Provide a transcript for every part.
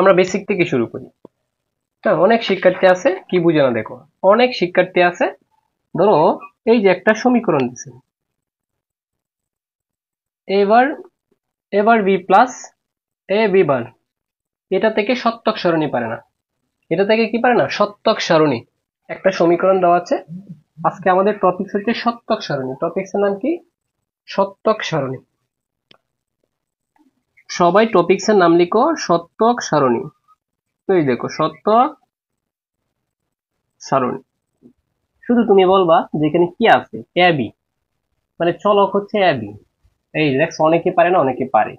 আমরা বেসিক থেকে শুরু করি। হ্যাঁ, অনেক শিক্ষার্থী আছে কি বুঝে না দেখো। অনেক শিক্ষার্থী আছে, ধরো এই যে একটা সমীকরণ দিছে, এবার এবার বি প্লাস এ বি বার, এটা থেকে সত্যক সারণী পারে না। এটা থেকে কি পারে না? সত্যক সারণী। একটা সমীকরণ দেওয়া আছে। আজকে আমাদের টপিক হচ্ছে সত্যক সারণী। টপিকসের নাম কি? সত্যক সারণী। সবাই টপিকসের নাম লিখো, সত্যক সারণী। তো এই দেখো সত্যক সারণী। শুধু তুমি বলবা যে এখানে কি আছে, এ বি, মানে চলক হচ্ছে এ বি। এই দেখো, অনেকে পারে না, অনেকে পারে,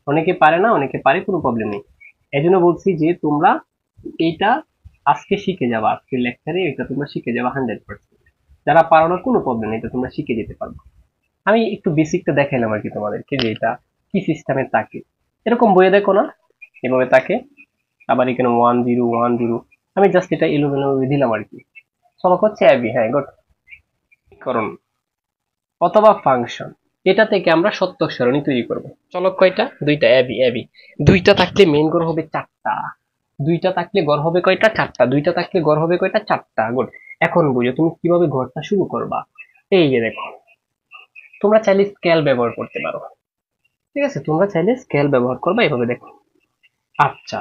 অনেকে পারে না, অনেকে পারে, কোনো প্রবলেম নেই। এই জন্য বলছি যে তোমরা এইটা আজকে শিখে যাবা, আজকের লেকচারে এটা তোমরা শিখে যাবা 100%। যারা পারো না কোনো প্রবলেম নেই, এটা তোমরা শিখে যেতে পারবে। আমি একটু বেসিকটা দেখাইলাম আর কি তোমাদেরকে, যে এটা কি সিস্টেমে থাকে। এরকম বইয়ে দেখো না এভাবে থাকে। আবার এখানে 1 0 1 0, আমি জাস্ট এটা এলোমেলো দিলাম আর কি। চলক হচ্ছে এবি, হ্যাঁ গুড। করণ অথবা ফাংশন, এটা থেকে আমরা সত্যক সারণী তৈরি করব। চলক কয়টা? দুইটা, এবি এবি। দুইটা থাকলে মেইন গড় হবে চারটা। দুইটা থাকলে গড় হবে কয়টা? চারটা। দুইটা থাকলে গড় হবে কয়টা? চারটা। গুড। এখন বুঝো তুমি কিভাবে গড়টা শুরু করবা। এই যে দেখো, তোমরা চাইলে স্কেল ব্যবহার করতে পারো। ঠিক আছে, তোমরা চাইলে স্কেল ব্যবহার করবা। এভাবে দেখো, আচ্ছা,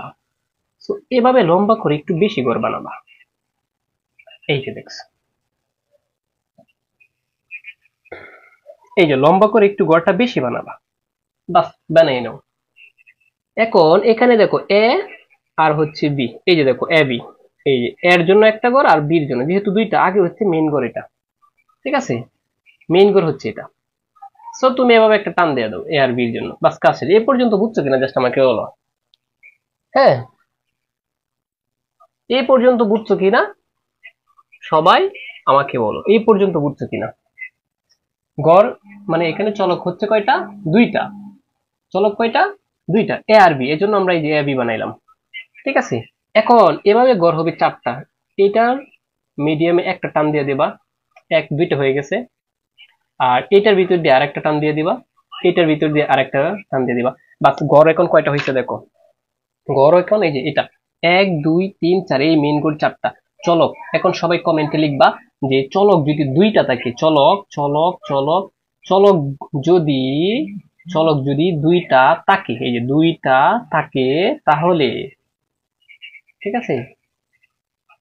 তো এভাবে লম্বা করে একটু বেশি গড় বানাবা। এই যে দেখছো, এই যে লম্বা করে একটু গড়টা বেশি বানাবা, বাস বানিয়ে নাও। এখন এখানে দেখো এ আর হচ্ছে বি, এই যে দেখো এ বি, এই যে এর জন্য একটা গড় আর বির জন্য, যেহেতু দুইটা, আগে হচ্ছে মেইন গড় এটা। ঠিক আছে, মেইন গড় হচ্ছে এটা। সো তুমি এভাবে একটা টান দিয়ে দাও এ আর বির জন্য, বাস কাজ শেষ। এই পর্যন্ত বুঝছো কিনা জাস্ট আমাকে বলো। হ্যাঁ, এই পর্যন্ত বুঝছো কিনা সবাই আমাকে বলো, এই পর্যন্ত বুঝছো কিনা। গড় মানে এখানে চলক হচ্ছে কয়টা? দুইটা। চলক কয়টা? দুইটা, এ আর বি, এজন্য আমরা এই যে এ বি বানাইলাম। ঠিক আছে, এখন এভাবে গড় হবে চারটা। এটার মিডিয়ামে একটা টান দিয়ে দিবা, এক দুইটা হয়ে গেছে। আর এটার ভিতর দিয়ে আরেকটা টান দিয়ে দিবা, এটার ভিতর দিয়ে আরেকটা টান দিয়ে দিবা। বাস, গড় এখন কয়টা হয়েছে দেখো। গড় এখন এই যে এটা 1 2 3 4, এই মেইন গড় চারটা। চলক এখন সবাই কমেন্টে লিখবা যে চলক যদি দুইটা থাকে, চলক চলক চলক চলক যদি চলক যদি দুইটা থাকে, এই যে দুইটা থাকে, তাহলে, ঠিক আছে,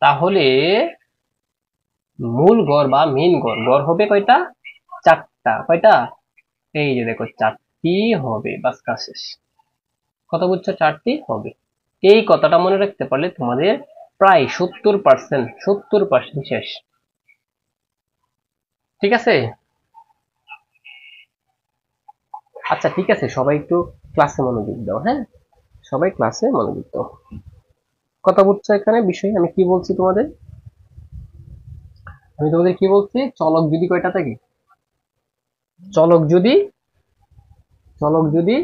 তাহলে মূল গড় বা মেইন গড়, গড় হবে কয়টা? চারটা। কয়টা? এই যে দেখো চারটি হবে, বাস কাজ শেষ। কথা বুঝছো? চারটি হবে। এই কথাটা মনে রাখতে পারলে তোমাদের প্রায় 70% শেষ। ঠিক আছে, আচ্ছা ঠিক আছে, সবাই একটু ক্লাসে মনোযোগ দাও। হ্যাঁ, সবাই ক্লাসে মনোযোগ দাও। কথা বুঝছো এখানে বিষয় আমি কি বলছি তোমাদের? আমি তোমাদের কি বলছি, চলক যদি কয়টা থাকে, চলক যদি চলক যদি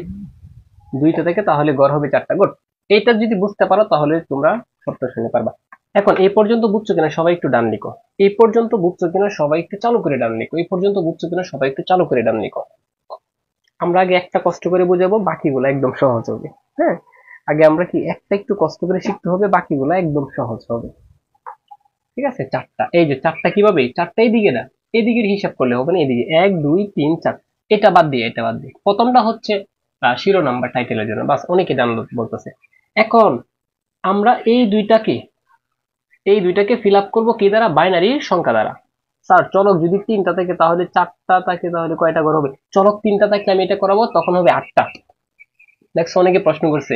দুইটা থাকে তাহলে গড় হবে চারটা। গুড। এইটা যদি বুঝতে পারো তাহলে তোমরা সত্য শুনে পারবা। এখন এই পর্যন্ত বুঝছো কিনা সবাই একটু ডান লিখো। এই পর্যন্ত বুঝছো কিনা সবাই একটু চালু করে ডান লিখো। এই পর্যন্ত বুঝছো কিনা সবাই একটু চালু করে ডান লিখো। আমরা আগে একটা কষ্ট করে বোঝাবো, বাকিগুলো একদম সহজ হবে। হ্যাঁ, আগে আমরা কি একটা একটু কষ্ট করে শিখতে হবে, বাকিগুলো একদম সহজ হবে। ঠিক আছে, চারটা, এই যে চারটা কিভাবে, চারটা এইদিকে না, এদিকের হিসাব করলে হবে না, এদিকে 1 2 3 4, এটা বাদ দিয়ে এটা বাদ দিয়ে প্রথমটা হচ্ছে শিরোনাম বা টাইটেলের জন্য, বাস অনেকে জানলো বলতেছে। এখন আমরা এই দুইটাকে ফিল আপ করবো কি দ্বারা? বাইনারি সংখ্যা দ্বারা। স্যার চলক যদি তিনটা থাকে তাহলে চারটা থাকে, তাহলে কয়টা ঘর হবে? চলক তিনটা থাকলে আমি এটা করাবো, তখন হবে আটটা। দেখছো, অনেকে প্রশ্ন করছে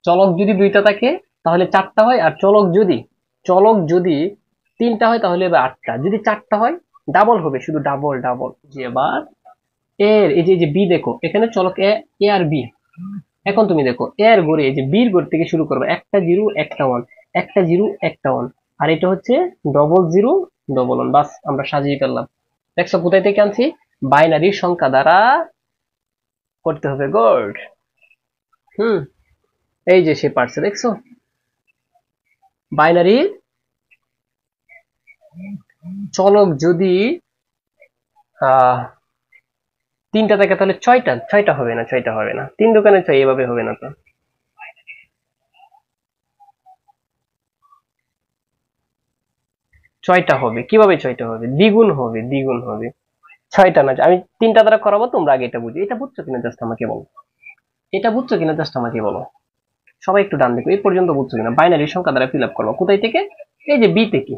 চলক যদি দুইটা থাকে তাহলে চারটা হয়, আর চলক যদি তিনটা হয় তাহলে হবে আটটা, যদি চারটা হয় ডাবল হবে, শুধু ডাবল ডাবল। যে এবার এই যে বি দেখো, এখানে চলক এ, এ আর বি। এখন তুমি দেখো এর গড়ে, এই যে বির গড় থেকে শুরু করবে, একটা জিরো একটা ওয়ান, একটা জিরো একটা ওয়ান, আর এটা হচ্ছে ডবল জিরো ডবল ওয়ান। বাস আমরা সাজিয়ে ফেললাম। দেখছো কোথায় থেকে আনছি? বাইনারি সংখ্যা দ্বারা করতে হবে। গুড। হুম, এই যে সে পারছে, দেখছো? বাইনারি চলক যদি আহ তিনটা থাকে তাহলে ছয়টা, ছয়টা হবে না, ছয়টা হবে না, তিন দোকানে ছয়, এভাবে হবে না তো। ছয়টা হবে। কিভাবে ছয়টা হবে? দ্বিগুণ হবে, দ্বিগুণ হবে। ছয়টা না, আমি তিনটা দ্বারা করাবো, তোমরা আগে এটা বুঝো। এটা বুঝছো কিনা জাস্ট আমাকে বলো। এটা বুঝছো কিনা জাস্ট আমাকে বলো। সবাই একটু ডান দেখো, এই পর্যন্ত বুঝছো কিনা? বাইনারি সংখ্যা দ্বারা ফিল আপ করবো কোথায় থেকে? এই যে বি থেকে।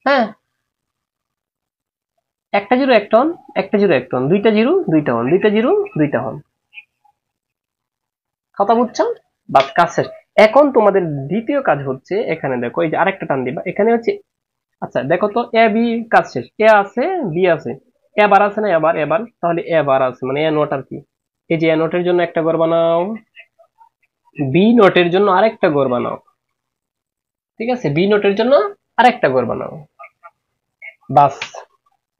হ্যাঁ, একটা জিরো একটা অন, একটা জিরো একটা অন, দুইটা জিরো দুইটা অন, দুইটা জিরো দুইটা অন। কথা বুঝছো? বাস কাজ শেষ। এখন তোমাদের দ্বিতীয় কাজ হচ্ছে, এখানে দেখো এই যে আরেকটা টান দিবা, এখানে হচ্ছে আচ্ছা দেখো তো, এ বি কাজ শেষ, এ আছে বি আছে, এবার আছে না, এবার এবার তাহলে এবার আছে মানে এ নোট আর কি। এই যে এ নোটের জন্য একটা ঘর বানাও, বি নোটের জন্য আরেকটা ঘর বানাও। ঠিক আছে, বি নোটের জন্য আরেকটা ঘর বানাও। বাস,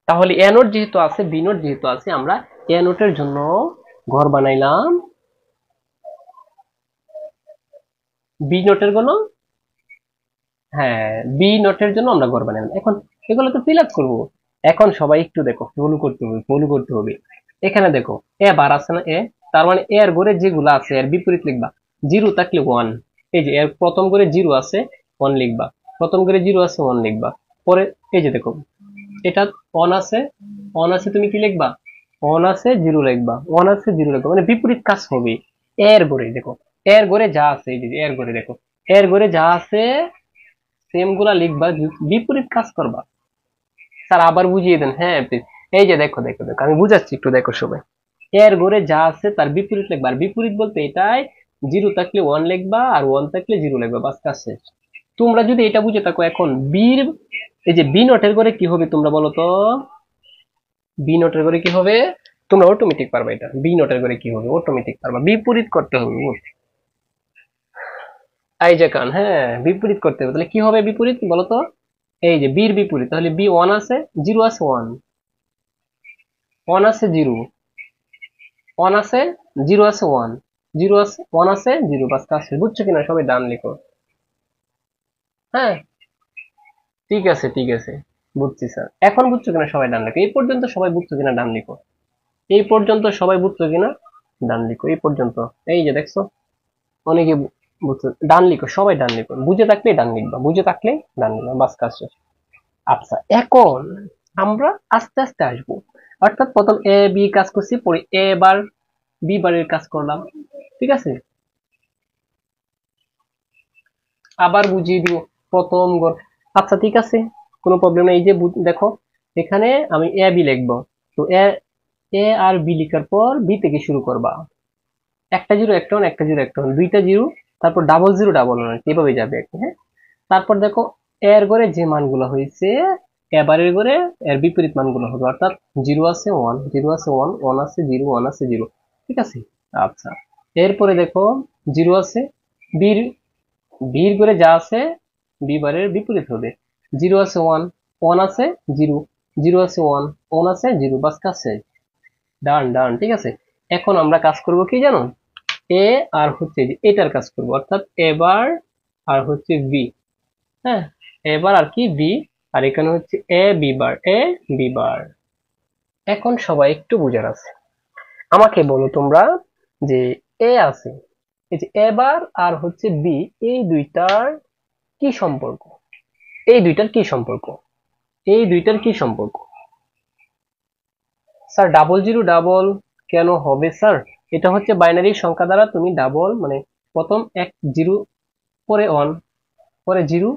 তাহলে এ নোট যেহেতু আছে, বি নোট যেহেতু আছে, আমরা এ নোটের জন্য ঘর বানাইলাম, বি নোটের জন্য, হ্যাঁ বি নোটের জন্য আমরা ঘর বানাইলাম। এখন এগুলো তো ফিল আপ করবো। এখন সবাই একটু দেখো, ফলো করতে হবে, ফলো করতে হবে। এখানে দেখো এ বার আছে না, এ, তার মানে এর ঘরে যেগুলো আছে এর বিপরীত লিখবা। জিরো থাকলে ওয়ান, এই যে এর প্রথম ঘরে জিরো আছে, ওয়ান লিখবা। প্রথম ঘরে জিরো আছে, ওয়ান লিখবা। পরে এই যে দেখো, এটা অন আছে, অন আছে, তুমি কি লিখবা? অন আছে জিরো লিখবা, অন আছে জিরো লিখবা, মানে বিপরীত কাজ হবে। এর ঘরে দেখো, এর ঘরে যা আছে, এই যে এর ঘরে দেখো, এর ঘরে যা আছে সেম গুলা লিখবা, বিপরীত কাজ করবা। স্যার আবার বুঝিয়ে দেন। হ্যাঁ please। এই যে দেখো দেখো দেখো, আমি বুঝাচ্ছি, একটু দেখো সবাই। এর ঘরে যা আছে তার বিপরীত লিখবা, আর বিপরীত বলতে এটাই, জিরো থাকলে ওয়ান লিখবা, আর ওয়ান থাকলে জিরো লিখবা, বাস কাজ শেষ। তোমরা যদি এটা বুঝে থাকো, এখন বীর, এই যে বি নোটের ঘরে কি হবে তোমরা বলো তো? বি নোটের ঘরে কি হবে? তোমরা অটোমেটিক পারবা এটা। বি নোটের ঘরে কি হবে? অটোমেটিক পারবা, বিপরীত করতে হবে। আইজাকান, হ্যাঁ বিপরীত করতে হবে। তাহলে কি হবে বিপরীত বলতো? এই যে বির বিপরীত, তাহলে বি ওয়ান আছে, জিরো আছে, ওয়ান, ওয়ান আছে জিরো, ওয়ান আছে জিরো আছে, ওয়ান, জিরো আছে ওয়ান আছে জিরো, বাস কাজ শেষ। বুঝছো কিনা সবাই? ডান লিখো। হ্যাঁ ঠিক আছে ঠিক আছে, বুঝছি স্যার। এখন বুঝছো কিনা সবাই? ডান লিখো। এই পর্যন্ত সবাই বুঝছো কিনা? ডান লিখো। এই পর্যন্ত সবাই বুঝছো কিনা? ডান লিখো এই পর্যন্ত। এই যে দেখছো, অনেকে বুঝছো। ডান লিখো, সবাই ডান লিখো। বুঝে থাকলে ডান লিখবা, বুঝে থাকলে ডান লিখবা, বাস কাজ শেষ। আচ্ছা, এখন আমরা আস্তে আস্তে আসবো। অর্থাৎ প্রথম এ বি কাজ করছি, পরে এ বার বি বারের কাজ করলাম। ঠিক আছে, আবার বুঝিয়ে দিব প্রথম গড়। আচ্ছা ঠিক আছে, কোনো প্রবলেম নেই। এই যে দেখো, এখানে আমি এ বি লিখবো। তো এ, এ আর বি লিখার পর বি থেকে শুরু করবা। একটা জিরো একটা ওয়ান, একটা জিরো একটা ওয়ান, দুইটা জিরো, তারপর ডাবল জিরো ডাবল ওয়ান, এভাবে যাবে আর কি। হ্যাঁ, তারপর দেখো এর ঘরে যে মানগুলো হয়েছে, এবারের ঘরে এর বিপরীত মানগুলো হবে। অর্থাৎ জিরো আছে ওয়ান, জিরো আছে ওয়ান, ওয়ান আছে জিরো, ওয়ান আছে জিরো। ঠিক আছে, আচ্ছা এরপরে দেখো জিরো আছে, বির, বির ঘরে যা আছে বি বারের বিপরীত হবে। জিরো আছে ওয়ান, ওয়ান আছে জিরো, জিরো আছে ওয়ান, ওয়ান আছে জিরো, বাস কাজ শেষ। ডান ডান, ঠিক আছে। এখন আমরা কাজ করব কি জানো? এ আর হচ্ছে যে এটার কাজ করব, অর্থাৎ এবার আর হচ্ছে বি। হ্যাঁ, এবার আর কি বি, আর এখানে হচ্ছে এ বি বার, এ বি বার। এখন সবাই একটু বুঝার আছে, আমাকে বলো তোমরা যে এ আছে, এই যে এবার আর হচ্ছে বি, এই দুইটার কি সম্পর্ক? এই দুইটার কি সম্পর্ক? এই দুইটার কি সম্পর্ক? স্যার ডাবল জিরো ডাবল কেন হবে স্যার? এটা হচ্ছে বাইনারি সংখ্যা দ্বারা তুমি ডাবল, মানে প্রথম এক জিরো, পরে ওয়ান, পরে জিরো,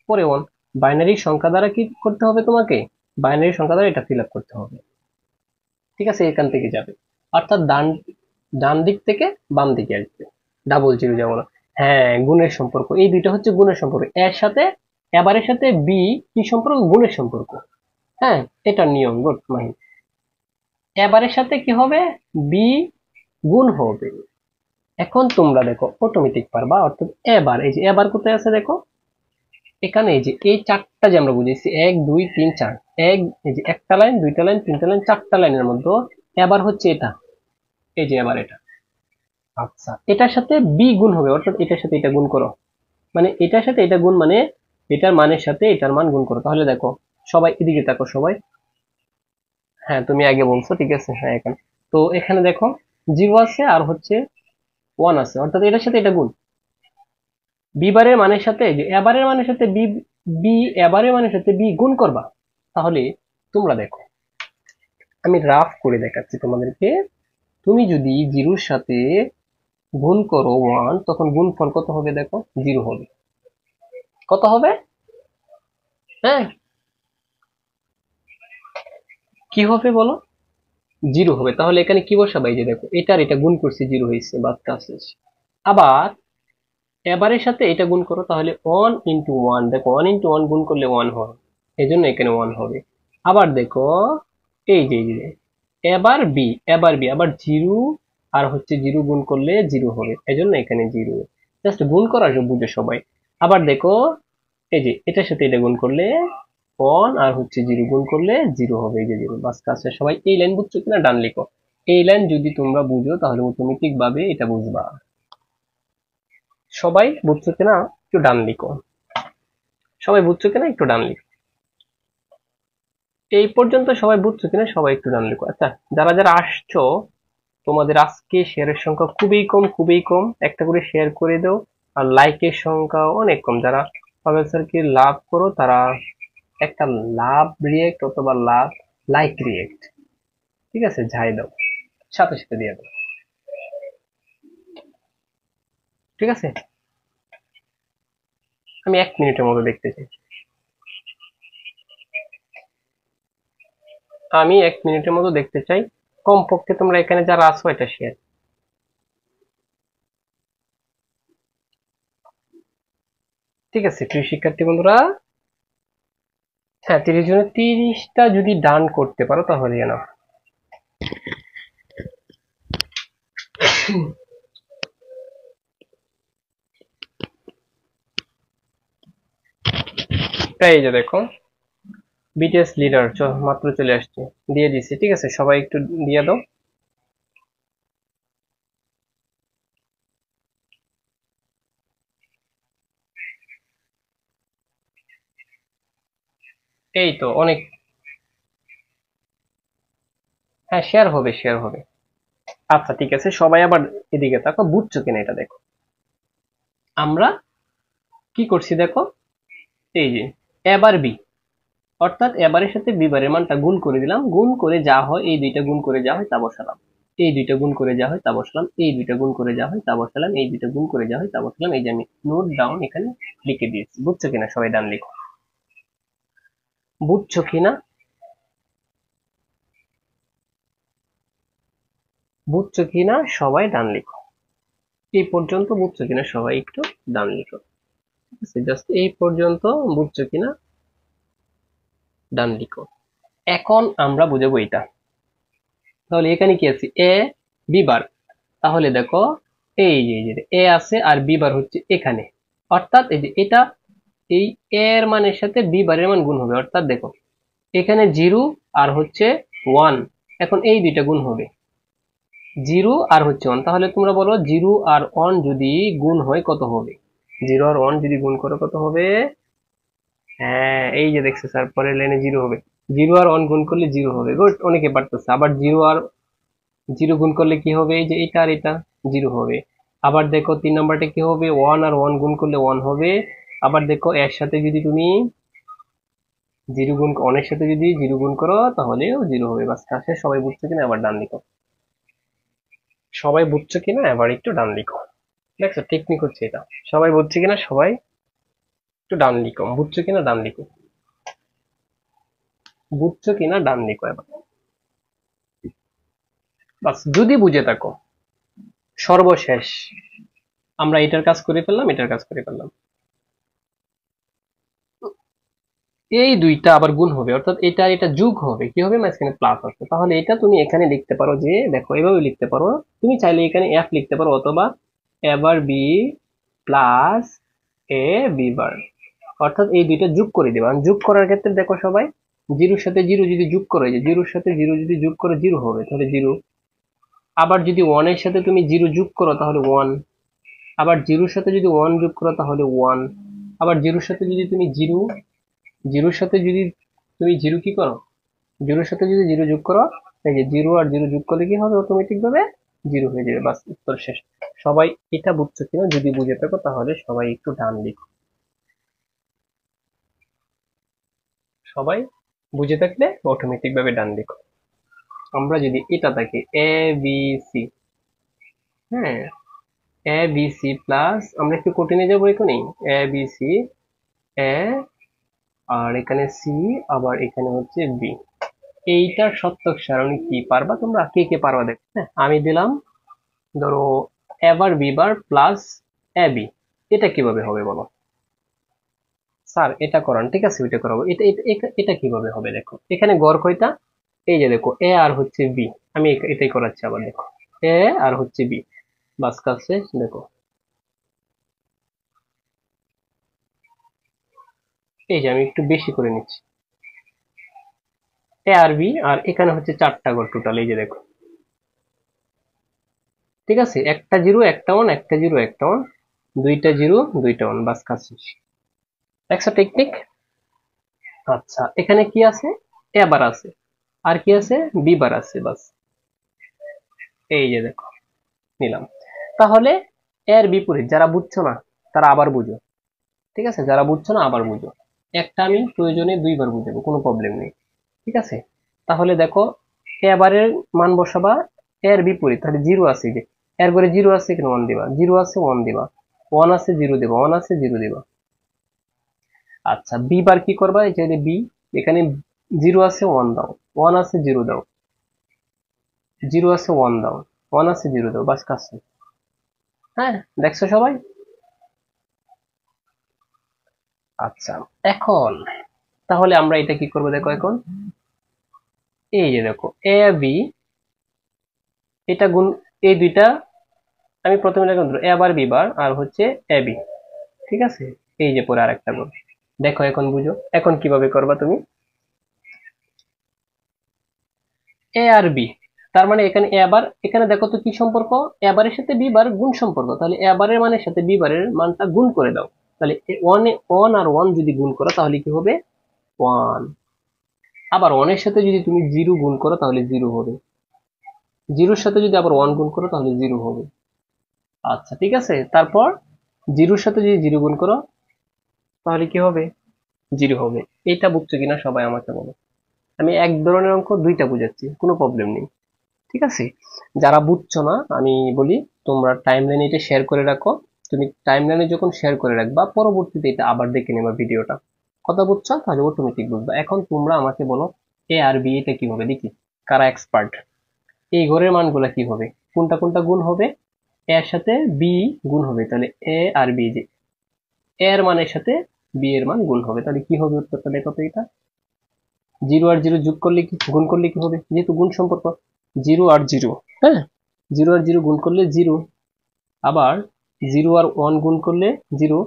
পরে ওয়ান। বাইনারি সংখ্যা দ্বারা কি করতে হবে তোমাকে? বাইনারি সংখ্যা দ্বারা এটা ফিল আপ করতে হবে। ঠিক আছে, এখান থেকে যাবে, অর্থাৎ ডান, ডান দিক থেকে বাম দিকে আসবে। ডাবল জিরো যেমন, হ্যাঁ গুণের সম্পর্ক, এই দুইটা হচ্ছে গুণের সম্পর্ক। এর সাথে, এবারের সাথে বি কি সম্পর্ক? গুণের সম্পর্ক। হ্যাঁ, এটা নিয়ম, গুড মাহিন। এবারের সাথে কি হবে? বি গুণ হবে। এখন তোমরা দেখো অটোমেটিক পারবা। অর্থাৎ এবার, এই যে এবার কোথায় আছে দেখো, এখানে এই যে এই চারটা যে আমরা বুঝেছি, এক দুই তিন চার, এক, এই যে একটা লাইন, দুইটা লাইন, তিনটা লাইন, চারটা লাইনের মধ্যে এবার হচ্ছে এটা, এই যে এবার এটা। আচ্ছা, এটার সাথে বি গুণ হবে, অর্থাৎ এটার সাথে এটা গুণ করো, মানে এটার সাথে এটা গুণ, মানে এটার মানের সাথে এটার মান গুণ করো। তাহলে দেখো সবাই এদিকে তাকো সবাই। হ্যাঁ তুমি আগে বলছো, ঠিক আছে। হ্যাঁ এখানে, তো এখানে দেখো জিরো আছে আর হচ্ছে ওয়ান আছে, অর্থাৎ এটার সাথে এটা গুণ। বি বারের মানের সাথে, যে এবারের মানের সাথে বি বি এবারে মানের সাথে বি গুণ করবা, তাহলে তোমরা দেখো আমি রাফ করে দেখাচ্ছি তোমাদেরকে। তুমি যদি জিরোর সাথে গুণ করো 1, তখন গুণফল কত হবে দেখো, 0 হবে। কত হবে? হ্যাঁ, কি হবে বলো? 0 হবে। তাহলে এখানে কি বসাবা? এই যে দেখো, এটার এটা গুণ করছি, 0 হয়েছে, বাদটা আছে। আবার এবারের সাথে এটা গুণ করো, তাহলে 1 ইন্টু 1, দেখো 1 ইন্টু 1 গুণ করলে 1 হবে, এই জন্য এখানে 1 হবে। আবার দেখো, এই যে এবার বি আবার 0 আর হচ্ছে 0 গুণ করলে 0 হবে, এই জন্য এখানে 0। জাস্ট গুণ করা বুঝে সবাই। আবার দেখো, এই যে এটার সাথে এটা গুণ করলে 1 আর হচ্ছে 0 গুণ করলে 0 হবে, এই যে 0। বাস কাছে সবাই এই লাইন বুঝছো কিনা ডান লিখো। এই লাইন যদি তোমরা বুঝো তাহলে অটোমেটিক ভাবে এটা বুঝবা। সবাই বুঝছো কিনা একটু ডান লিখো। সবাই বুঝছো কিনা একটু ডান লিখো। এই পর্যন্ত সবাই বুঝছো কিনা সবাই একটু ডান লিখো। আচ্ছা, যারা যারা আসছো, তোমাদের আজকে শেয়ারের সংখ্যা খুবই কম, খুবই কম। একটা করে শেয়ার করে দাও। আর লাইকের সংখ্যা অনেক কম। যারা পাবেল স্যারকে লাভ করো তারা একটা লাভ রিয়েক্ট অথবা লাভ লাইক রিয়েক্ট, ঠিক আছে, যাই দাও, সাথে সাথে দিয়ে দাও, ঠিক আছে। আমি 1 মিনিটের মতো দেখতে চাই। আমি 1 মিনিটের মতো দেখতে চাই। কমপক্ষে তোমরা এখানে যারা আছো এটা শেয়ার। ঠিক আছে প্রিয় শিক্ষার্থী বন্ধুরা। হ্যাঁ, 30 জনের 30টা যদি ডান করতে পারো তাহলে না। এই যে দেখো, বিটিএস লিডার মাত্র চলে আসছে, দিয়ে দিছি, ঠিক আছে, সবাই একটু দিয়ে দাও। এই তো অনেক। হ্যাঁ, শেয়ার হবে, শেয়ার হবে। আচ্ছা ঠিক আছে, সবাই আবার এদিকে তাকো, বুঝছো কিনা এটা দেখো। আমরা কি করছি দেখো, এই যে এবার বি, অর্থাৎ এবারের সাথে বি বারের মানটা গুণ করে দিলাম, গুণ করে যা হয় এই দুইটা গুণ করে যা হয় তা বসালাম, এই দুইটা গুণ করে যা হয় তা বসালাম, এই দুইটা গুণ করে যা হয় তা বসালাম, এই দুইটা গুণ করে যা হয় তা বসালাম। এই যে আমি নোট ডাউন এখানে লিখে দিয়েছি। বুঝছো কিনা সবাই ডান লিখো। বুঝছো কিনা, বুঝছো কিনা সবাই ডান লিখো। এই পর্যন্ত বুঝছো কিনা সবাই একটু ডান লিখো। ঠিক আছে, জাস্ট এই পর্যন্ত বুঝছো কিনা ডান লিখো। এখন আমরা বুঝাবো এটা। তাহলে এখানে কি আছে, এ বি বার। তাহলে দেখো, এই যে এ আছে আর বি বার হচ্ছে এখানে, অর্থাৎ এই যে এটা, এই এ এর মানের সাথে বি বারের মান গুণ হবে, অর্থাৎ দেখো এখানে 0 আর হচ্ছে 1, এখন এই দুইটা গুণ হবে, 0 আর হচ্ছে 1। তাহলে তোমরা বলো 0 আর 1 যদি গুণ হয় কত হবে? 0 আর 1 যদি গুণ করো কত হবে? হ্যাঁ, এই যে দেখছো স্যার, পরের লাইনে 0 হবে। 0 আর 1 গুণ করলে 0 হবে, গুড, অনেকে পারতেছে। আবার 0 আর 0 গুণ করলে কি হবে? এই যে এটা আর এটা 0 হবে। আবার দেখো 3 নাম্বারটা কি হবে? 1 আর 1 গুণ করলে 1 হবে। আবার দেখো এর সাথে যদি তুমি 0 গুণ, 1 এর সাথে যদি 0 গুণ করো তাহলেও 0 হবে। বাস কাছে সবাই বুঝছো কিনা আবার ডান লিখো। সবাই বুঝছো কিনা এবার একটু ডান লিখো। দেখছো টেকনিক হচ্ছে এটা। সবাই বুঝছে কিনা সবাই একটু ডান লিখো। বুঝছো কিনা ডান লিখো। বুঝছো কিনা ডান লিখো এবার। বাস, যদি বুঝে থাকো, সর্বশেষ আমরা এটার কাজ করে ফেললাম, এটার কাজ করে ফেললাম। এই দুইটা আবার গুণ হবে, অর্থাৎ এটা এটা যোগ হবে, কি হবে? মাঝখানে প্লাস আছে। তাহলে এটা তুমি এখানে লিখতে পারো যে, দেখো এভাবে লিখতে পারো। তুমি চাইলে এখানে এফ লিখতে পারো, অথবা এবার বি প্লাস এ বি বার, অর্থাৎ এই দুইটা যোগ করে দেবা। যোগ করার ক্ষেত্রে দেখো সবাই, জিরোর সাথে জিরো যদি যোগ করো, যে জিরোর সাথে জিরো যদি যোগ করো 0 হবে, তাহলে 0। আবার যদি 1 এর সাথে তুমি 0 যোগ করো তাহলে 1। আবার 0 সাথে যদি 1 যোগ করো তাহলে 1। আবার 0 সাথে যদি তুমি 0, 0 সাথে যদি তুমি 0 কি করো, 0 সাথে যদি 0 যোগ করো, এই যে 0 আর 0 যোগ করলে কি হবে? অটোমেটিক ভাবে 0 হয়ে যাবে। বাস, উত্তর শেষ। সবাই এটা বুঝছো কিনা? যদি বুঝে থাকো তাহলে সবাই একটু ডান লিখো। সবাই বুঝে থাকলে অটোমেটিক ভাবে ডান লিখো। আমরা যদি এটা দেখি এ বি সি, হ্যাঁ এ বি সি প্লাস, আমরা একটু কঠিনে যাবো এখানে, এ বি সি, এ আর এখানে সি, আবার এখানে হচ্ছে বি। এইটার সত্যক সারণী কি পারবা তোমরা, কে কে পারবা দেখো। হ্যাঁ, আমি দিলাম ধরো এ bar B bar plus A B, এটা কিভাবে হবে বলো। স্যার এটা করান, ঠিক আছে ওইটা করাবো। এটা কিভাবে হবে দেখো, এখানে গড় কয়টা, এই যে দেখো এ আর হচ্ছে বি, আমি এটাই করাচ্ছি আবার দেখো, এ আর হচ্ছে বি, বাস কাজ শেষ। দেখো এই যে আমি একটু বেশি করে নিচ্ছি, এ আর বি, আর এখানে হচ্ছে চারটা গড় টোটাল, এই যে দেখো, ঠিক আছে, একটা জিরো একটা ওয়ান, একটা জিরো একটা ওয়ান, দুইটা জিরো দুইটা ওয়ান, বাস কাজ শেষ। দেখছো টেকনিক। আচ্ছা এখানে কি আছে, এ বার আছে, আর কি আছে, বি বার আছে, বাস এই যে দেখো নিলাম। তাহলে এর বিপরীত যারা বুঝছো না তারা আবার বুঝো, ঠিক আছে, যারা বুঝছো না আবার বুঝো, একটা আমি প্রয়োজনে দুইবার বুঝাবো, কোনো প্রবলেম নেই, ঠিক আছে। তাহলে দেখো এবারের মান বসাবা এর বিপরীত, তাহলে জিরো আছে, যে এর ঘরে জিরো আছে এখানে ওয়ান দিবা, জিরো আছে ওয়ান দিবা, ওয়ান আছে জিরো দিবা, ওয়ান আছে জিরো দিবা। আচ্ছা বি বার কি করবা, এই যে বি, এখানে জিরো আছে ওয়ান দাও, ওয়ান আছে জিরো দাও, জিরো আছে ওয়ান দাও, ওয়ান আছে জিরো দাও, বাস কাজ শেষ। হ্যাঁ দেখছো সবাই। আচ্ছা এখন তাহলে আমরা এটা কি করবো দেখো, এখন এই যে দেখো এ বি, এটা গুণ, এই দুইটা আমি প্রথমে লিখলাম ধরো এ বার বি বার আর হচ্ছে এ বি, ঠিক আছে, এই যে পরে আরেকটা গুণ। দেখো এখন বুঝো, এখন কিভাবে করবা তুমি, এ আর বি, তার মানে এখানে এ বার, এখানে দেখো তো কি সম্পর্ক, এ বারের সাথে বি বার গুণ সম্পর্ক, তাহলে এ বারের মানের সাথে বি বারের মানটা গুণ করে দাও, তাহলে ওয়ান আর ওয়ান যদি গুণ করো তাহলে কি হবে, ওয়ান। আবার ওয়ানের সাথে যদি তুমি জিরো গুণ করো তাহলে জিরো হবে, জিরোর সাথে যদি আবার ওয়ান গুণ করো তাহলে জিরো হবে। আচ্ছা ঠিক আছে, তারপর জিরোর সাথে যদি জিরো গুণ করো তাহলে কি হবে, জিরো হবে। এটা বুঝছো কিনা সবাই আমাকে বলো। আমি এক ধরনের অঙ্ক দুইটা বুঝাচ্ছি, কোনো প্রবলেম নেই, ঠিক আছে। যারা বুঝছো না আমি বলি, তোমরা টাইম লাইনে এটা শেয়ার করে রাখো, তুমি টাইম লাইনে যখন শেয়ার করে রাখবা পরবর্তীতে এটা আবার দেখে নেবা ভিডিওটা, কথা বুঝছো তাহলে অটোমেটিক বুঝবা। এখন তোমরা আমাকে বলো এ আর বি এটা কি হবে দেখি, কারা এক্সপার্ট, এই ঘরের মানগুলা কি হবে, কোনটা কোনটা গুণ হবে, এর সাথে বি গুণ হবে, তাহলে এ আর বি, যে এর মানের সাথে বি এর মান গুণ হবে, তাহলে কি হবে উত্তরটা দেখো তো, এটা জিরো আর জিরো যোগ করলে কি, গুণ করলে কি হবে, যেহেতু গুণ সম্পর্ক, জিরো আর জিরো, হ্যাঁ জিরো আর জিরো গুণ করলে জিরো, আবার জিরো আর ওয়ান গুণ করলে জিরো,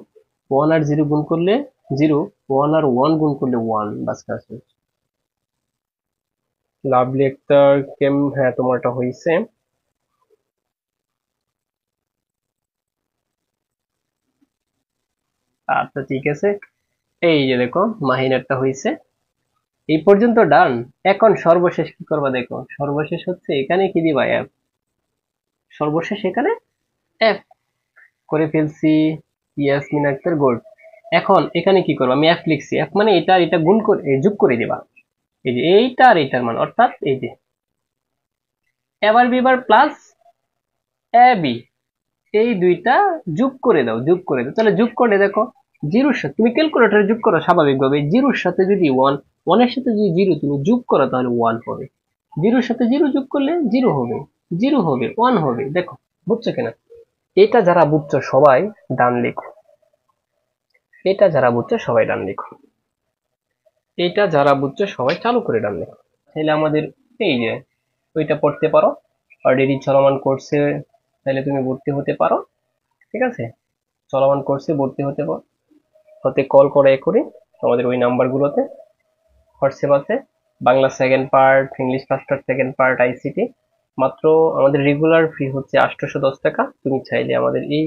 ওয়ান আর জিরো গুণ করলে জিরো, ওয়ান আর ওয়ান গুণ করলে ওয়ান, বাস কাজ শেষ। লাভলি একটা কেম, হ্যাঁ তোমারটা হয়েছে। আচ্ছা ঠিক আছে, এই যে দেখো মাহিনারটা হয়েছে, এই পর্যন্ত ডান। এখন সর্বশেষ কি করবা দেখো, সর্বশেষ হচ্ছে এখানে কি দিবা অ্যাপ, সর্বশেষ এখানে অ্যাপ করে ফেলছি, ইয়াসমিন আক্তার গোল্ড। এখন এখানে কি করবা, আমি অ্যাপ লিখছি, অ্যাপ মানে এটা আর এটা গুণ করে যোগ করে দিবা, এই যে এইটা আর এইটার মান, অর্থাৎ এই যে এবার বিবার প্লাস এ বি, এই দুইটা যোগ করে দাও, যোগ করে দাও, তাহলে যোগ করে দেখো, জিরোর সাথে তুমি ক্যালকুলেটরে যোগ করো স্বাভাবিকভাবে, জিরোর সাথে যদি ওয়ান, ওয়ানের সাথে যদি জিরো তুমি যোগ করো তাহলে ওয়ান হবে, জিরোর সাথে জিরো যোগ করলে জিরো হবে, জিরো হবে ওয়ান হবে। দেখো বুঝছো কিনা, এটা যারা বুঝছো সবাই ডান লিখো, এটা যারা বুঝছো সবাই ডান লিখো, এটা যারা বুঝছো সবাই চালু করে ডান লিখো। তাহলে আমাদের এই যে ওইটা পড়তে পারো, অলরেডি চলমান কোর্সে তাহলে তুমি ভর্তি হতে পারো, ঠিক আছে, চলমান কোর্সে ভর্তি হতে পারো, হতে কল করে এখনই আমাদের ওই নাম্বারগুলোতে, হোয়াটসঅ্যাপ আছে, Bangla second part, English first part second part, ICT, মাত্র আমাদের রেগুলার ফি হচ্ছে 810 টাকা, তুমি চাইলে আমাদের এই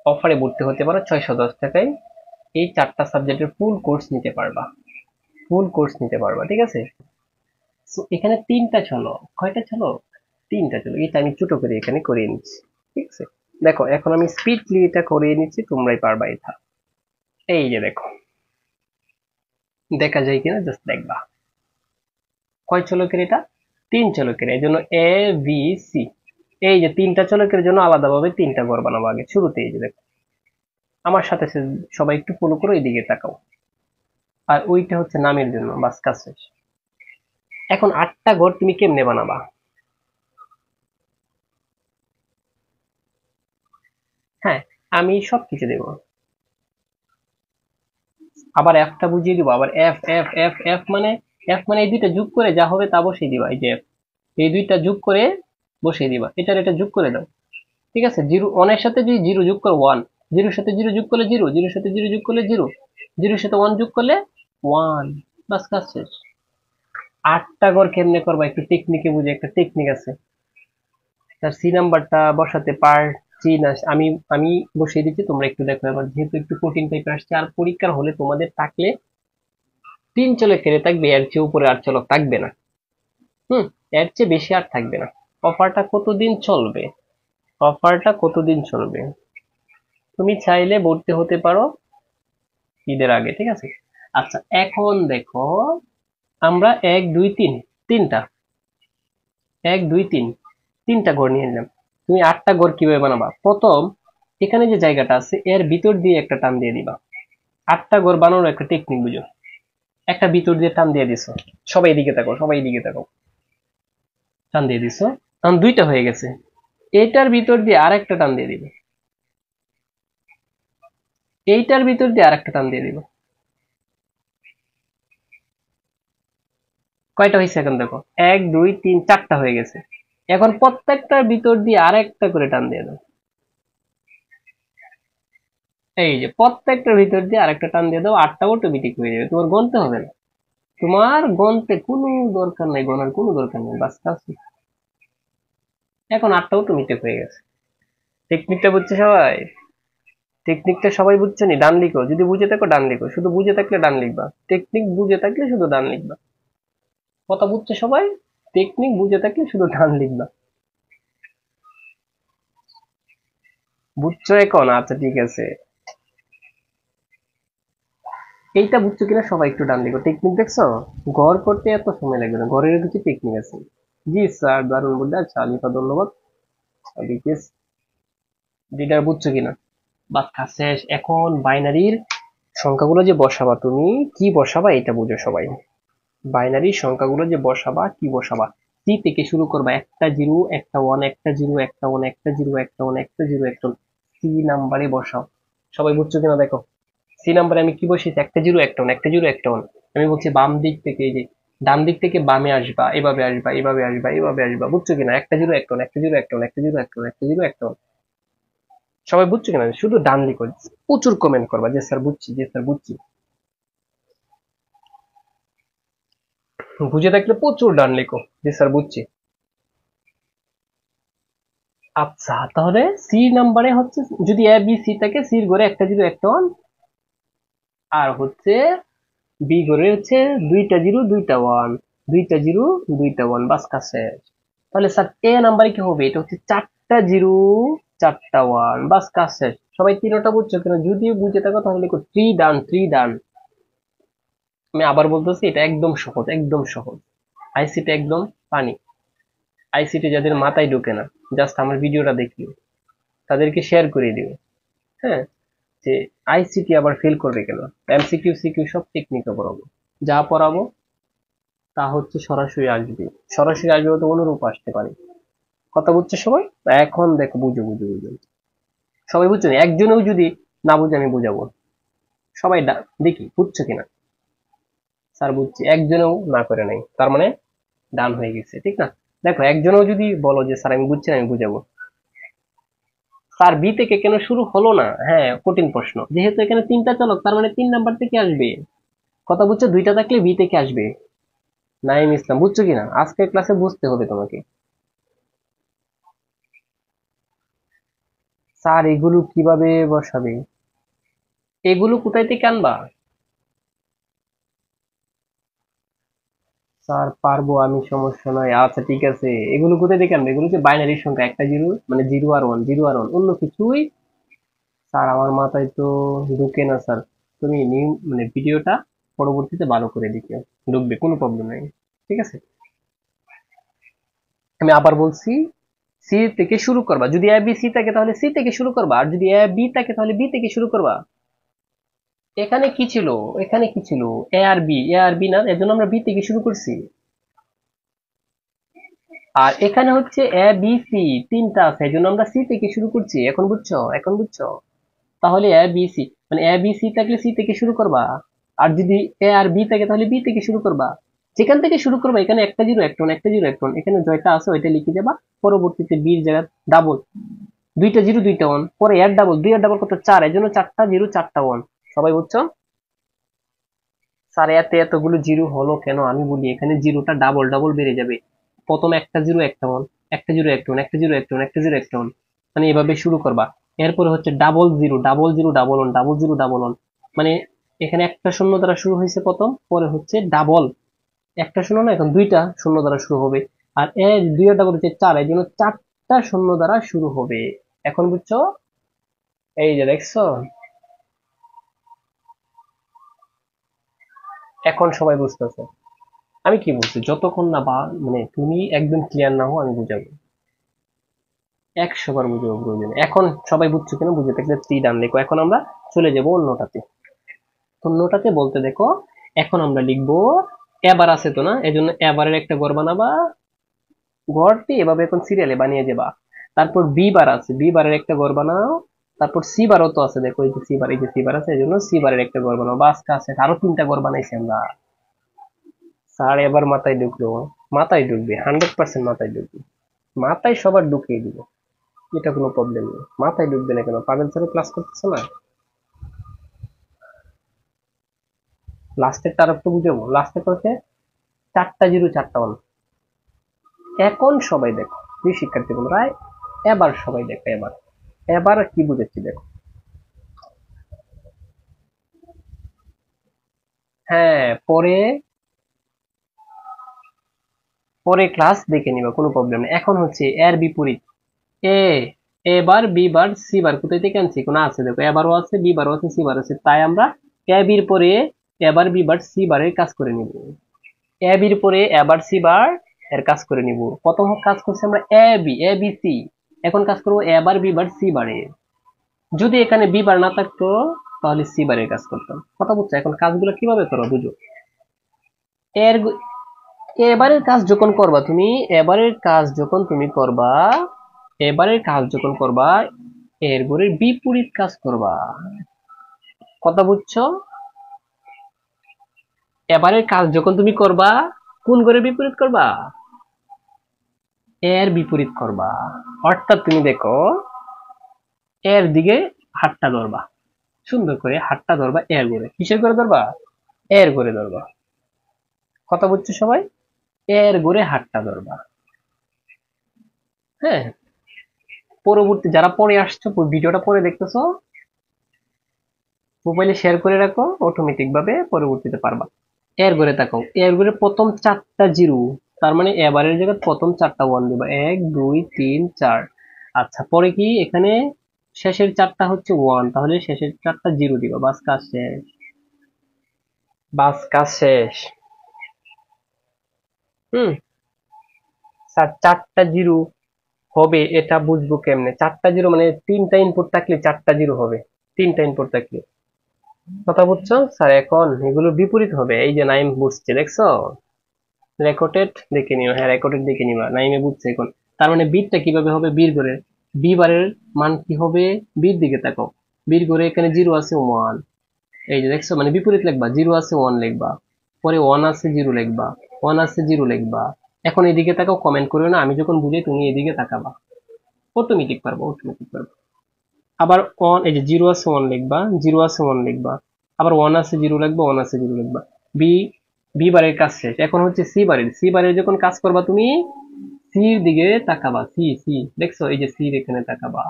অফারে ভর্তি হতে পারো 610 টাকায়, এই চারটা সাবজেক্টের ফুল কোর্স নিতে পারবা, ফুল কোর্স নিতে পারবা, ঠিক আছে। তো এখানে তিনটা চলো, কয়টা চলো, তিনটা চলো, এটা আমি ছোট করে এখানে করিয়ে নিচ্ছি, ঠিক আছে। দেখো এখন আমি স্পিডলি এটা করিয়ে নিচ্ছি, তোমরাই পারবা এটা, এই যে দেখো দেখা যায় কিনা জাস্ট দেখবা। কয় চলকের এটা? 3 চলকের, এই জন্য এ বি সি। এই যে 3টা চলকের জন্য আলাদাভাবে 3টা ঘর বানাবো আগে শুরুতে। এই যে দেখো আমার সাথে সবাই একটু ফলো করো, এইদিকে তাকাও। আর ওইটা হচ্ছে নামের জন্য, বাস কাজ শেষ। এখন 8টা ঘর তুমি কেমনে বানাবা? হ্যাঁ, আমি সবকিছু দেবো। আবার এফটা বুঝিয়ে দিব, আবার এফ এফ এফ এফ মানে, এফ মানে এই দুইটা যোগ করে যা হবে তা বসিয়ে দিবা। এই যে এফ, এই দুইটা যোগ করে বসিয়ে দিবা, এটার এটা যোগ করে দাও। ঠিক আছে, জিরো ওয়ানের সাথে যদি জিরো যোগ করো ওয়ান, জিরোর সাথে জিরো যোগ করলে জিরো, জিরোর সাথে জিরো যোগ করলে জিরো, জিরোর সাথে ওয়ান যোগ করলে ওয়ান। বাস কাজ শেষ। 8টা ঘর কেমনে করবা একটু টেকনিকে বুঝে, একটা টেকনিক আছে। তার সি নাম্বারটা বসাতে পারছি না আমি, আমি বসিয়ে দিচ্ছি, তোমরা একটু দেখো। এবার যেহেতু একটু কঠিন টাইপের আসছে, আর পরীক্ষার হলে তোমাদের থাকলে 3 চলক খেলে থাকবে, এর চেয়ে উপরে আর চলক থাকবে না। হুম, এর চেয়ে বেশি আর থাকবে না। অফারটা কতদিন চলবে? অফারটা কতদিন চলবে? তুমি চাইলে ভর্তি হতে পারো ঈদের আগে, ঠিক আছে। আচ্ছা এখন দেখো, আমরা 1 2 3, তিনটা, 1 2 3, 3টা ঘর নিয়ে নিলাম। তুমি 8টা ঘর কিভাবে বানাবা? প্রথম এখানে যে জায়গাটা আছে এর ভিতর দিয়ে একটা টান দিয়ে দিবা। 8টা ঘর বানানোর একটা টেকনিক বুঝো। একটা ভিতর দিয়ে টান দিয়ে দিছো, সবাই এদিকে তাকো, সবাই এদিকে তাকো, টান দিয়ে দিছো, কারণ 2টা হয়ে গেছে। এইটার ভিতর দিয়ে আরেকটা টান দিয়ে দিবে, এইটার ভিতর দিয়ে আরেকটা টান দিয়ে দিবে। কয়টা হয়েছে এখন দেখো? 1 2 3, 4টা হয়ে গেছে। এখন প্রত্যেকটার ভিতর দিয়ে আরেকটা করে টান দিয়ে দাও। এই যে প্রত্যেকটার ভিতর দিয়ে আরেকটা টান দিয়ে দাও, 8টা অটোমেটিক হয়ে যাবে, তোমার গণতে হবে না। তোমার গণতে কোনো দরকার নাই, গণার কোনো দরকার নেই, বাস কাজ শেষ। এখন 8টা অটোমেটিক হয়ে গেছে। টেকনিকটা বুঝছে সবাই? টেকনিকটা সবাই বুঝছো নি? ডান লিখো, যদি বুঝে থাকো ডান লিখো, শুধু বুঝে থাকলে ডান লিখবা, টেকনিক বুঝে থাকলে শুধু ডান লিখবা। কথা বুঝছে সবাই? টেকনিক বুঝে থাকলে শুধু ডান লিখবা। বুঝছো এখন? আচ্ছা ঠিক আছে। এইটা বুঝছো কিনা সবাই একটু ডান লিখো। টেকনিক দেখছো? ঘর করতে এত সময় লাগবে না, ঘরের কিছু টেকনিক আছে। জি স্যার, দারুণ বললে। আচ্ছা আলিফা ধন্যবাদ। বিকেশ যেটা বুঝছো কিনা? বাদ কাজ শেষ। এখন বাইনারির সংখ্যাগুলো যে বসাবা, তুমি কি বসাবা এটা বুঝো সবাই। বাইনারির সংখ্যাগুলো যে বসাবা, কি বসাবা? সি থেকে শুরু করবা, একটা জিরো একটা ওয়ান, একটা জিরো একটা ওয়ান, একটা জিরো একটা ওয়ান, একটা জিরো একটা ওয়ান, সি নাম্বারে বসাও। সবাই বুঝছো কিনা দেখো। সি নাম্বারে আমি কি বসিয়েছি? একটা জিরো একটা ওয়ান, একটা জিরো একটা ওয়ান। আমি বলছি বাম দিক থেকে, এই যে ডান দিক থেকে বামে আসবা, এভাবে আসবা, এভাবে আসবা, এভাবে আসবা, বুঝছো কিনা? একটা জিরো একটা ওয়ান, একটা জিরো একটা ওয়ান, একটা জিরো একটা ওয়ান, একটা জিরো একটা ওয়ান। সবাই বুঝছো কিনা? শুধু ডান লিখো, প্রচুর কমেন্ট করবা যে স্যার বুঝছি, যে স্যার বুঝছি। বুঝে থাকলে প্রচুর ডান লিখো, যে স্যার বুঝছি। আচ্ছা তাহলে সি নাম্বারে হচ্ছে, যদি এ বি সি থাকে, সির ঘরে একটা জিরো একটা ওয়ান, আর হচ্ছে বি ঘরে হচ্ছে দুইটা জিরো দুইটা ওয়ান, দুইটা জিরো দুইটা ওয়ান, বাস কাজ শেষ। তাহলে স্যার এ নাম্বারে কি হবে? এটা হচ্ছে 4টা জিরো 4টা ওয়ান, বাস কাজ শেষ। সবাই তিনটা বুঝছো কিনা? যদি বুঝে থাকো তাহলে লিখো 3 ডান, 3 ডান। আমি আবার বলতেছি, এটা একদম সহজ, একদম সহজ। আইসিটি একদম পানি। আইসিটি যাদের মাথায় ঢোকে না, জাস্ট আমার ভিডিওটা দেখি, তাদেরকে শেয়ার করে দিও। হ্যাঁ, যে আইসিটি আবার ফেল করবে কেন? এমসিকিউ সিকিউ সব টেকনিকে পড়াবো, যা পড়াবো তা হচ্ছে সরাসরি আসবে। সরাসরি আসবে তো অনুরূপ আসতে পারে। কথা বুঝছে সবাই? এখন দেখো, বুঝো বুঝো বুঝো। সবাই বুঝছো না? একজনেও যদি না বুঝে আমি বুঝাবো। সবাই দেখি বুঝছো কিনা। স্যার বুঝছি, একজনেও না করে নাই, তার মানে ডান হয়ে গেছে, ঠিক না? দেখো একজনেও যদি বলো যে স্যার আমি বুঝছি না, আমি বুঝাবো। স্যার বি থেকে কেন শুরু হলো না? হ্যাঁ, কঠিন প্রশ্ন। যেহেতু এখানে 3টা চলক, তার মানে 3 নাম্বার থেকে আসবে। কথা বুঝছো? 2টা থাকলে বি থেকে আসবে। নাইম ইসলাম, বুঝছো কিনা? আজকের ক্লাসে বুঝতে হবে তোমাকে। স্যার এগুলো কিভাবে বসাবে? এগুলো কোথায় থেকে আনবা? স্যার পারবো আমি, সমস্যা নয়। আচ্ছা ঠিক আছে, এগুলো কোথায় থেকে আনবে? এগুলো হচ্ছে বাইনারি সংখ্যা, একটা জিরো মানে জিরো আর ওয়ান, জিরো আর ওয়ান, অন্য কিছুই স্যার আমার মাথায় তো ঢুকে না স্যার। তুমি নিউ মানে ভিডিওটা পরবর্তীতে ভালো করে লিখে ঢুকবে, কোনো প্রবলেম নেই। ঠিক আছে, আমি আবার বলছি, সি থেকে শুরু করবা। যদি এ বি সি থাকে তাহলে সি থেকে শুরু করবা, আর যদি এ বি থাকে তাহলে বি থেকে শুরু করবা। এখানে কি ছিল, এখানে কি ছিল, এ আর বি, এ আর বি না, এর জন্য আমরা বি থেকে শুরু করছি। আর এখানে হচ্ছে এ বি সি তিনটা আছে, এই জন্য আমরা সি থেকে শুরু করছি। এখন বুঝছো, এখন বুঝছো? তাহলে এ বি সি মানে এ বি সি থাকলে সি থেকে শুরু করবা, আর যদি এ আর বি থাকে তাহলে বি থেকে শুরু করবা। যেখান থেকে শুরু করবা এখানে একটা জিরো একটা ওয়ান, একটা জিরো একটা ওয়ান, এখানে জয়টা আছে ওইটা লিখে যাবা। পরবর্তীতে বির জায়গায় ডাবল, দুইটা জিরো দুইটা ওয়ান, পরে এর ডাবল, দুই এর ডাবল কত, চার, এর জন্য চারটা জিরো চারটা ওয়ান। সবাই বুঝছো? স্যার এত এতগুলো জিরো হলো কেন, আমি বলি এখানে জিরোটা ডাবল ডাবল বেড়ে যাবে। প্রথম একটা জিরো একটা ওয়ান, একটা জিরো একটা ওয়ান, একটা জিরো একটা ওয়ান, একটা জিরো একটা ওয়ান, মানে এভাবে শুরু করবা। এরপরে হচ্ছে double zero double zero double one, double zero double one, মানে এখানে একটা শূন্য দ্বারা শুরু হয়েছে প্রথম, পরে হচ্ছে ডাবল, একটা শূন্য না, এখন দুইটা শূন্য দ্বারা শুরু হবে। আর এর দুই এর ডাবল হচ্ছে চার, এই জন্য চারটা শূন্য দ্বারা শুরু হবে। এখন বুঝছো? এই যে দেখছো, এখন সবাই বুঝতেছে আমি কি বলছি। যতক্ষণ না বা মানে তুমি একদম ক্লিয়ার না হও আমি বুঝাবো, 100 বার বুঝাবো প্রয়োজনে। এখন সবাই বুঝছো কিনা, বুঝে থাকলে ত্রি ডান লেখো। এখন আমরা চলে যাব অন্যটাতে। অন্যটাতে বলতে দেখো, এখন আমরা লিখবো এবার আছে তো না, এই জন্য এবারের একটা ঘর বানাবা, ঘরটি এভাবে এখন সিরিয়ালে বানিয়ে যাবা। তারপর বি বার আছে, বি বারের একটা ঘর বানাও। তারপর সি বারও তো আছে, দেখো এই যে সি বার, এই যে সি বার আছে, এই জন্য সি বারের একটা ঘর বানাও। বাস কাছে আরো তিনটা ঘর বানাইছি আমরা। স্যার এবার মাথায় ঢুকলো, মাথায় ঢুকবে, 100% মাথায় ঢুকবে, মাথায় সবার ঢুকিয়ে দিব, এটা কোনো প্রবলেম নেই। মাথায় ঢুকবে না কেন, পাবেল স্যার ক্লাস করতেছে না? লাস্টের তার একটু বুঝাবো, লাস্টে করছে চারটা জিরো চারটা ওয়ান। এখন সবাই দেখো, প্রিয় শিক্ষার্থী বন্ধুরা, এবার সবাই দেখো, এবার এবার কি বুঝেছি দেখো। হ্যাঁ, পরে পরে ক্লাস দেখে নিবা, কোনো প্রবলেম নেই। এখন হচ্ছে এর বিপরীত, এ এ বার বি বার সি বার, কোথায় থেকে আনছি, কোনো আছে দেখো, এ বারও আছে বি বারও আছে সি বার আছে, তাই আমরা এ বির পরে এ বার বি বার সি বারের কাজ করে নিব। এ বির পরে এ বার সি বার এর কাজ করে নিব। প্রথম কাজ করছি আমরা এ বি সি, এখন কাজ করবো এ বার বি বার সি বারে। যদি এখানে বি বার না থাকতো তাহলে সি বারের কাজ করতাম। কথা বুঝছো? এখন কাজগুলো কিভাবে করো বুঝো। এর এবারের কাজ যখন করবা তুমি, এবারের কাজ যখন তুমি করবা, এবারের কাজ যখন করবা, এর ঘরের বিপরীত কাজ করবা। কথা বুঝছো? এবারের কাজ যখন তুমি করবা, কোন ঘরের বিপরীত করবা? এর বিপরীত করবা। অর্থাৎ তুমি দেখো, এর দিকে হাতটা ধরবা, সুন্দর করে হাতটা ধরবা, এর ঘরে, কিসের ঘরে ধরবা? এর ঘরে ধরবা। কথা বুঝছো সবাই? এর ঘরে হাতটা ধরবা। হ্যাঁ, পরবর্তী যারা পরে আসছো, ভিডিওটা পরে দেখতেছো, মোবাইলে শেয়ার করে রাখো, অটোমেটিক ভাবে পরবর্তীতে পারবা। এর ঘরে তাকাও, এর ঘরে প্রথম চারটা জিরো, তার মানে এবারের জায়গায় প্রথম চারটা ওয়ান দিবা, এক দুই তিন চার। আচ্ছা, পরে কি এখানে শেষের চারটা হচ্ছে ওয়ান, তাহলে শেষের চারটা জিরো দিবা। বাস কাজ শেষ, বাস কাজ শেষ। হুম, স্যার চারটা জিরো হবে এটা বুঝবো কেমনে? চারটা জিরো মানে তিনটা ইনপুট থাকলে চারটা জিরো হবে, তিনটা ইনপুট থাকলে। কথা বুঝছো স্যার? এখন এগুলো বিপরীত হবে। এই যে নাইম বুঝছে, দেখছো? রেকর্ডেড দেখে নিও, হ্যাঁ রেকর্ডেড দেখে নিবা, নাইমে বুঝছে এখন। তার মানে বিটটা কিভাবে হবে, বীর ঘরের বি বারের মান কি হবে, বির দিকে তাকাও। বীর ঘরে এখানে জিরো আছে ওয়ান, এই যে দেখছো, মানে বিপরীত লিখবা, জিরো আছে ওয়ান লিখবা, পরে ওয়ান আছে জিরো লিখবা, ওয়ান আছে জিরো লিখবা। এখন এদিকে তাকাও, কমেন্ট করো না, আমি যখন বুঝাই তুমি এদিকে তাকাবা, অটোমেটিক পারবো, অটোমেটিক পারবো। আবার ওয়ান, এই যে জিরো আছে ওয়ান লিখবা, জিরো আছে ওয়ান লিখবা, আবার ওয়ান আছে জিরো লিখবা, ওয়ান আছে জিরো লিখবা। বি বি বারের কাজ শেষ। এখন হচ্ছে সি বারের, সি বারের যখন কাজ করবা তুমি সির দিকে তাকাবা, সি সি দেখছো, এই যে সির এখানে তাকাবা।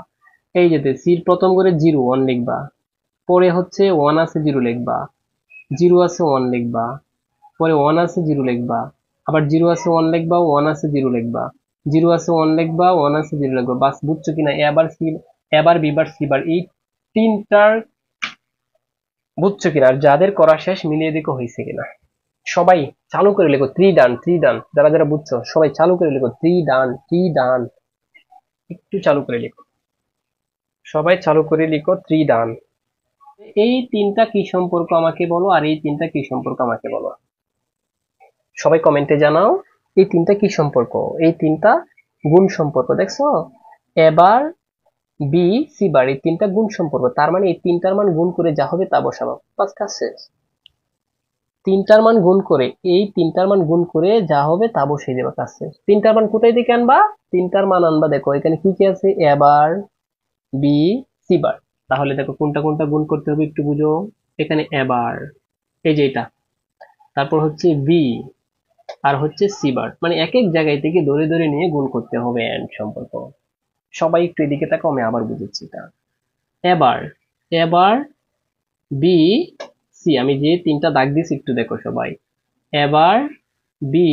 এই যে সির প্রথম করে জিরো ওয়ান লিখবা, পরে হচ্ছে ওয়ান আছে জিরো লিখবা, জিরো আছে ওয়ান লিখবা, পরে ওয়ান আছে জিরো লিখবা, আবার জিরো আছে ওয়ান লিখবা, ওয়ান আছে জিরো লিখবা, জিরো আছে ওয়ান লিখবা, ওয়ান আছে জিরো লিখবা। বাস বুঝছো কিনা? এবার সি, এবার বি বার সি বার, এই তিনটার বুঝছো কিনা? আর যাদের করা শেষ মিলিয়ে দেখো হয়েছে কিনা। সবাই চালু করে লেখো 3 ডান 3 ডান, যারা যারা বুঝছো সবাই চালু করে লেখো 3 ডান 3 ডান। একটু চালু করে লেখো, সবাই চালু করে লিখো 3 ডান। এই তিনটা কি সম্পর্ক আমাকে বলো, আর এই তিনটা কি সম্পর্ক আমাকে বলো। সবাই কমেন্টে জানাও এই তিনটা কি সম্পর্ক। এই তিনটা গুণ সম্পর্ক, দেখছো? এবার বি সি বার, এই তিনটা গুণ সম্পর্ক, তার মানে এই তিনটার মান গুণ করে যা হবে তা বসাবো, বাস কাজ শেষ। তিনটার মান গুণ করে, এই তিনটার মান গুণ করে যা হবে তা বসিয়ে দেবা, কাজ শেষ। তিনটার মান কোথায় থেকে আনবা? তিনটার মান আনবা, দেখো এখানে কি কি আছে, এবার বি সি বার। তাহলে দেখো কোনটা কোনটা গুণ করতে হবে একটু বুঝো। এখানে এবার, এই যে এটা, তারপর হচ্ছে বি, আর হচ্ছে সি বার, মানে এক এক জায়গায় থেকে ধরে ধরে নিয়ে গুণ করতে হবে এন্ড সম্পর্ক। সবাই একটু এদিকে তাকাও, আমি আবার বুঝেছি এটা। এবার, এবার বি সি, আমি যে তিনটা দাগ দিছি একটু দেখো সবাই। এবার বি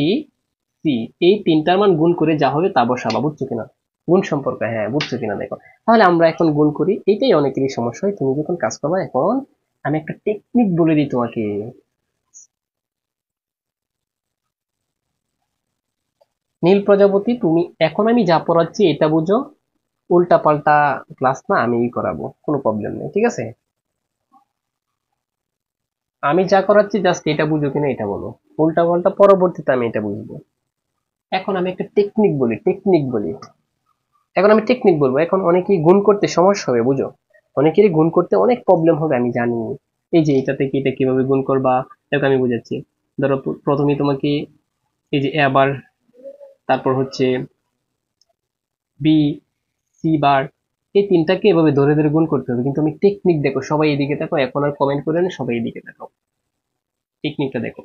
সি, এই তিনটার মান গুণ করে যা হবে তা বসাবা, বুঝছো কিনা? গুণ সম্পর্ক, হ্যাঁ বুঝছো কিনা দেখো। তাহলে আমরা এখন গুণ করি, এটাই অনেকেরই সমস্যা হয়। তুমি যখন কাজ করবা, এখন আমি একটা টেকনিক বলে দিই তোমাকে। নীল প্রজাপতি, তুমি এখন আমি যা পড়াচ্ছি এটা বুঝো, উল্টা পাল্টা ক্লাস না আমি করাবো, কোনো প্রবলেম নেই, ঠিক আছে? আমি যা করাচ্ছি জাস্ট এটা বুঝো কিনা এটা বলো, উল্টা পাল্টা পরবর্তীতে আমি এটা বুঝবো। এখন আমি একটা টেকনিক বলি, টেকনিক বলি। এখন আমি টেকনিক বলবো। এখন অনেকেই গুণ করতে সমস্যা হবে, বুঝো, অনেকেরই গুণ করতে অনেক প্রবলেম হবে, আমি জানি। এই যে এটা থেকে এটা কিভাবে গুণ করবা, দেখো আমি বুঝাচ্ছি। ধরো প্রথমে তোমাকে এই যে আবার, তারপর হচ্ছে বি সি বার, এই তিনটাকে এভাবে ধরে ধরে গুণ করতে হবে। কিন্তু আমি টেকনিক, দেখো সবাই এদিকে দেখো, এখন আর কমেন্ট করে না, সবাই এদিকে দেখো, টেকনিকটা দেখো।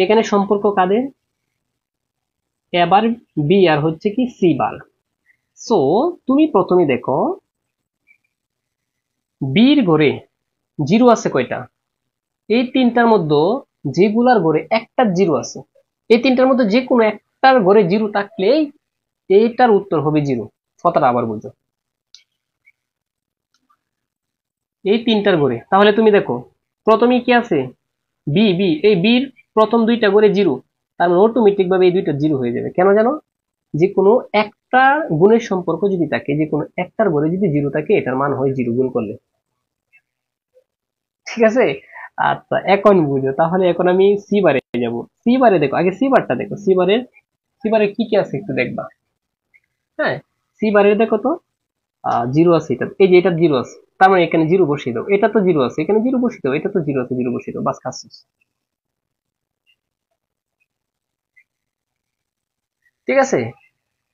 এখানে সম্পর্ক কাদের? এবার বি আর হচ্ছে কি সি বার। সো তুমি প্রথমে দেখো বির ঘরে জিরো আছে কয়টা? এই তিনটার মধ্যে যেগুলার ঘরে একটা জিরো আছে, এই তিনটার মধ্যে যে কোনো একটার ঘরে জিরো থাকলেই এইটার উত্তর হবে জিরো। কথাটা আবার বুঝো, এই তিনটার ঘরে। তাহলে তুমি দেখো প্রথমেই কি আছে, বি বি, এই বির প্রথম দুইটা ঘরে জিরো, তার মানে অটোমেটিক ভাবে এই দুইটা জিরো হয়ে যাবে। কেন জানো? যে কোনো একটা গুণের সম্পর্ক যদি থাকে, যে কোনো একটার ঘরে যদি জিরো থাকে, এটার মান হয় জিরো গুণ করলে, ঠিক আছে? আচ্ছা এখন বুঝো। তাহলে এখন আমি সি বারে যাব। সি বারে দেখো, আগে সি বারটা দেখো, সি বারে কি কি আছে একটু দেখবা। হ্যাঁ, সি বারে দেখো তো, জিরো আছে, এটা এই যে এটা জিরো আছে, তার মানে এখানে জিরো বসিয়ে দাও। এটা তো জিরো আছে, এখানে জিরো বসিয়ে দাও। এটা তো জিরো আছে, জিরো বসিয়ে দাও, বাস কাজ শেষ। ঠিক আছে,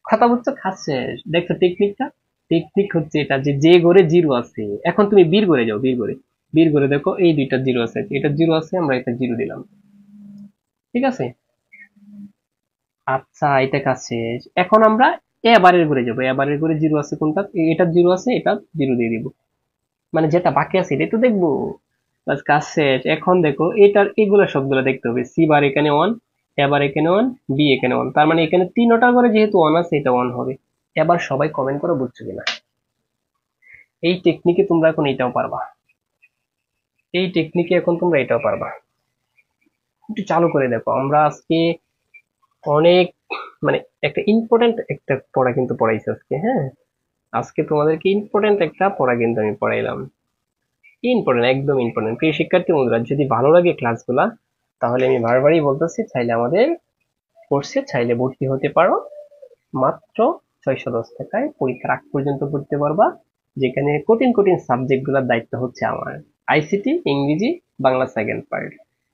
কথা বুঝছো, কাজ শেষ। দেখছো টেকনিকটা? টেকনিক হচ্ছে এটা, যে যে ঘরে জিরো আছে, এখন তুমি বীর ঘরে যাও, বীর ঘরে, বীর ঘরে দেখো এই দুইটা জিরো আছে, এটা জিরো আছে, আমরা এটা জিরো দিলাম, ঠিক আছে? আচ্ছা এটা কাজ শেষ। এখন আমরা এ বারের ঘরে যাবো, এ বারের ঘরে জিরো আছে কোনটা? এটা জিরো আছে, এটা জিরো দিয়ে দিব, মানে যেটা বাকি আছে এটা তো দেখবো। বাস কাজ শেষ। এখন দেখো এটার এগুলো সবগুলো দেখতে হবে। সি বার এখানে ওয়ান, এবার এখানে ওয়ান, বি এখানে ওয়ান, তার মানে এখানে তিনটার ঘরে যেহেতু ওয়ান আছে, এটা ওয়ান হবে। এবার সবাই কমেন্ট করে বুঝছো কিনা। এই টেকনিকে তোমরা এখন এটাও পারবা, এই টেকনিকে এখন তোমরা এটাও পারবা। একটু চালু করে দেখো। আমরা আজকে অনেক, মানে একটা ইম্পর্টেন্ট একটা পড়া কিন্তু পড়াইছি আজকে, হ্যাঁ। আজকে তোমাদেরকে ইম্পর্টেন্ট একটা পড়া কিন্তু আমি পড়াইলাম, ইম্পর্টেন্ট, একদম ইম্পর্টেন্ট। প্রিয় শিক্ষার্থী বন্ধুরা, যদি ভালো লাগে ক্লাসগুলা, তাহলে আমি বারবারই বলতেছি, চাইলে আমাদের কোর্সে চাইলে ভর্তি হতে পারো। মাত্র 610 টাকায় পরীক্ষার আগ পর্যন্ত পড়তে পারবা, যেখানে কঠিন কঠিন সাবজেক্ট গুলার দায়িত্ব হচ্ছে আমার। আইসিটি, ইংরেজি, বাংলা সেকেন্ড পার্ট,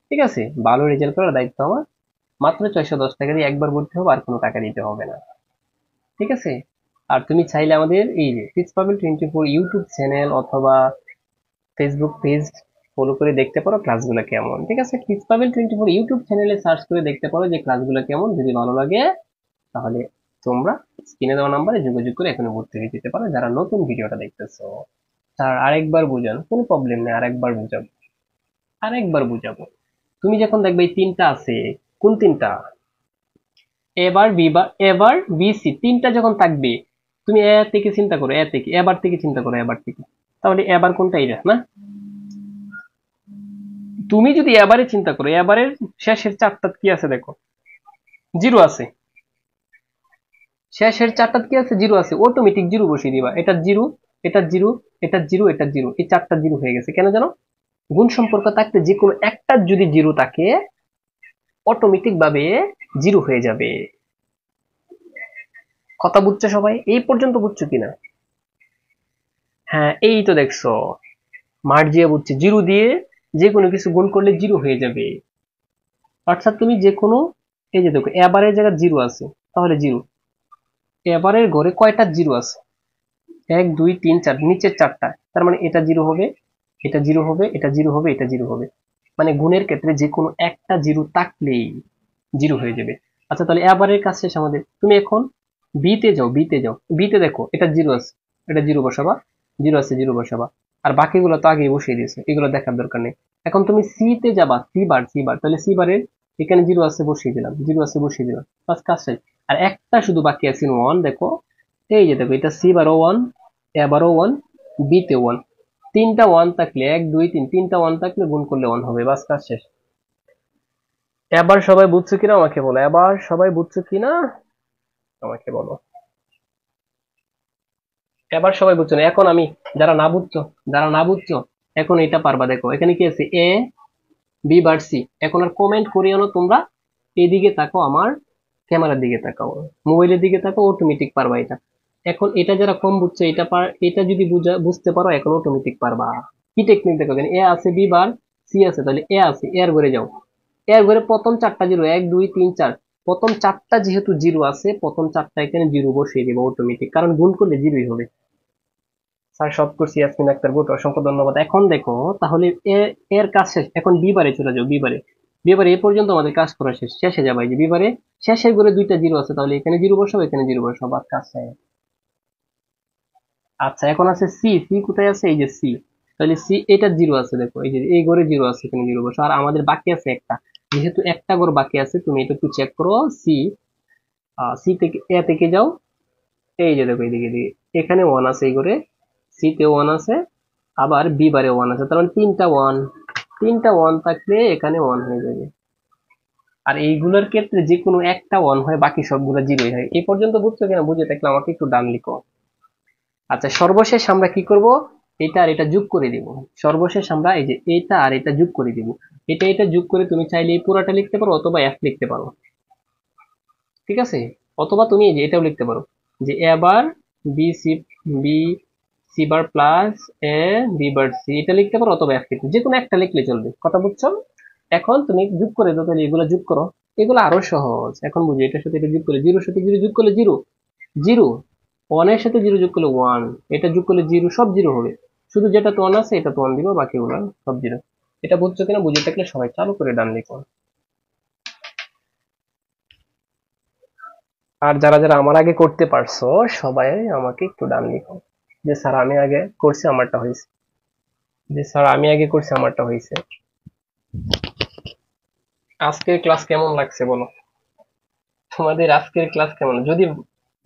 ঠিক আছে? ভালো রেজাল্ট করার দায়িত্ব আমার। মাত্র 610 টাকা দিয়ে একবার ভর্তি হবে, আর কোনো টাকা দিতে হবে না, ঠিক আছে? আর তুমি চাইলে আমাদের এই যে টিচপাবেল 24 ইউটিউব চ্যানেল অথবা ফেসবুক পেজ ফলো করে দেখতে পারো ক্লাসগুলো কেমন, ঠিক আছে? টিচপাবেল 24 ইউটিউব চ্যানেলে সার্চ করে দেখতে পারো যে ক্লাসগুলো কেমন। যদি ভালো লাগে তাহলে তোমরা স্ক্রিনে দেওয়া নাম্বারে যোগাযোগ করে এখানে ভর্তি হয়ে যেতে পারো, যারা নতুন ভিডিওটা দেখতেছো। স্যার আরেকবার বুঝান, কোনো প্রবলেম নেই, আরেকবার বুঝাবো, আরেকবার বুঝাবো। তুমি যখন দেখবে এই তিনটা আছে, কোন তিনটা? এবার বি বা এবার বি সি, তিনটা যখন থাকবে, তুমি এ থেকে চিন্তা করো, এ থেকে, এবার থেকে চিন্তা করো, এবার থেকে। তাহলে এবার কোনটা? এটা না? তুমি যদি এবারে চিন্তা করো, এবারের শেষের চারটা কি আছে দেখো, জিরো আছে। শেষের চারটা কি আছে, জিরো আছে, অটোমেটিক জিরো বসিয়ে দিবা। এটা জিরো, এটা জিরো, এটা জিরো, এটা জিরো, এই চারটা জিরো হয়ে গেছে। কেন জানো? গুণ সম্পর্ক থাকতে যে কোনো একটা যদি জিরো থাকে অটোমেটিক ভাবে জিরো হয়ে যাবে। কথা বুঝছো সবাই? এই পর্যন্ত বুঝছো কিনা? হ্যাঁ, এই তো দেখছো, মার্জিয়া বুঝছে, জিরো দিয়ে যে কোনো কিছু গুণ করলে জিরো হয়ে যাবে। অর্থাৎ তুমি যে কোনো, এই যে দেখো এবারের জায়গায় জিরো আছে, তাহলে জিরো। এবারের ঘরে কয়টা জিরো আছে? 1 2 3 4, নিচের চারটা, তার মানে এটা জিরো হবে, এটা জিরো হবে, এটা জিরো হবে, এটা জিরো হবে। মানে গুণের ক্ষেত্রে যে কোনো একটা জিরো থাকলেই জিরো হয়ে যাবে। আচ্ছা, তাহলে এবারের কাজ শেষ আমাদের। তুমি এখন বিতে যাও, বিতে যাও, বিতে দেখো এটা জিরো আছে, এটা জিরো বসাবা, জিরো আছে জিরো বসাবা। আর বাকিগুলো তো আগেই বসিয়ে দিয়েছে, এগুলো দেখার দরকার নেই। এখন তুমি সিতে যাবা, সি বার, তাহলে সি বারের এখানে জিরো আছে বসিয়ে দিলাম, জিরো আছে বসিয়ে দিলাম, বাস কাজ শেষ। আর একটা শুধু বাকি আছে, ওয়ান। দেখো এই যে দেখো, এটা সি বারও ওয়ান, এবারও ওয়ান, বিতে ওয়ান। তিনটা ওয়ান থাকলে, 1 2 3, তিনটা ওয়ান থাকলে গুণ করলে ওয়ান হবে, বাস কাজ শেষ। এবার সবাই বুঝছো কিনা আমাকে বলো, এবার সবাই বুঝছো কিনা আমাকে বলো। এবার সবাই বুঝছো না? এখন আমি, যারা না বুঝছো, যারা না বুঝছো এখন এটা পারবা। দেখো এখানে কি আছে, এ বি বার সি। এখন আর কমেন্ট করিও না তোমরা, এইদিকে তাকাও, আমার ক্যামেরার দিকে তাকাও, মোবাইলের দিকে তাকাও, অটোমেটিক পারবা এটা। এখন এটা যারা কম বুঝছো, এটা যদি বুঝতে পারো এখন অটোমেটিক পারবা। কি টেকনিক দেখো, এ আছে, বি বার সি আছে, তাহলে এ আছে, এর ঘরে যাও, এর ঘরে প্রথম চারটা জিরো, 1 2 3 4, প্রথম চারটা যেহেতু জিরো আছে, প্রথম চারটা এখানে জিরো বসিয়ে দেবো অটোমেটিক, কারণ গুণ করলে জিরোই হবে। স্যার সব করছি, ইয়াসমিন আক্তার গুড, অসংখ্য ধন্যবাদ। এখন দেখো তাহলে এর কাজ শেষ। এখন বিবারে চলে যাও, বিবারে, বিবারে এ পর্যন্ত আমাদের কাজ করা শেষ, শেষে যাবা। এই যে বিবারে শেষের ঘরে দুইটা জিরো আছে, তাহলে এখানে জিরো বসাবো, এখানে জিরো বসাবো, আর কাজ শেষ। আচ্ছা, এখন আছে সি, সি কোথায় আছে, এই যে সি, তাহলে সি এটা জিরো আছে, দেখো এই যে এই ঘরে জিরো আছে, এখানে জিরো বসো। আর আমাদের বাকি আছে একটা, যেহেতু একটা ঘর বাকি আছে, তুমি এটা একটু চেক করো। সি, সি থেকে এ থেকে যাও, এই যে দেখো এইদিকে দিকে এখানে ওয়ান আছে, এই ঘরে সি তে ওয়ান আছে, আবার বি বারে ওয়ান আছে, তার মানে তিনটা ওয়ান, তিনটা ওয়ান থাকলে এখানে ওয়ান হয়ে যাবে। আর এইগুলোর ক্ষেত্রে যে কোনো একটা ওয়ান হয়, বাকি সবগুলো জিরোই হয়। এই পর্যন্ত বুঝছো কিনা? বুঝে থাকলে আমাকে একটু ডান লিখো। আচ্ছা, সর্বশেষ আমরা কি করব, এটা আর এটা যোগ করে দিব। সর্বশেষ আমরা এই যে এটা আর এটা যোগ করে দিব। এটা এটা যোগ করে তুমি চাইলে এই পুরাটা লিখতে পারো, অথবা এফ লিখতে পারো, ঠিক আছে? অথবা তুমি এই যে এটাও লিখতে পারো, যে A bar B C, B C bar plus A B bar C, এটা লিখতে পারো, অথবা এফ লিখতে, যে কোনো একটা লিখলে চলবে। কথা বুঝছো? এখন তুমি যোগ করে দাও, তাহলে এগুলো যোগ করো, এগুলো আরো সহজ। এখন বুঝি, এটার সাথে এটা যোগ করলে, জিরোর সাথে জিরো যোগ করলে জিরো, জিরো, ওয়ানের সাথে জিরো যোগ করলে ওয়ান, এটা যোগ করলে জিরো, সব জিরো হবে। শুধু যেটা তো ওয়ান আছে এটা তো ওয়ান দিব, বাকিগুলো সব জিরো। এটা বুঝছো কিনা? বুঝে থাকলে সবাই চালু করে ডান লিখো। আর যারা যারা আমার আগে করতে পারছো সবাই আমাকে একটু ডান লিখো, যে স্যার আমি আগে করছি আমারটা হয়েছে, যে স্যার আমি আগে করছি আমারটা হয়েছে। আজকের ক্লাস কেমন লাগছে বলো? তোমাদের আজকের ক্লাস কেমন? যদি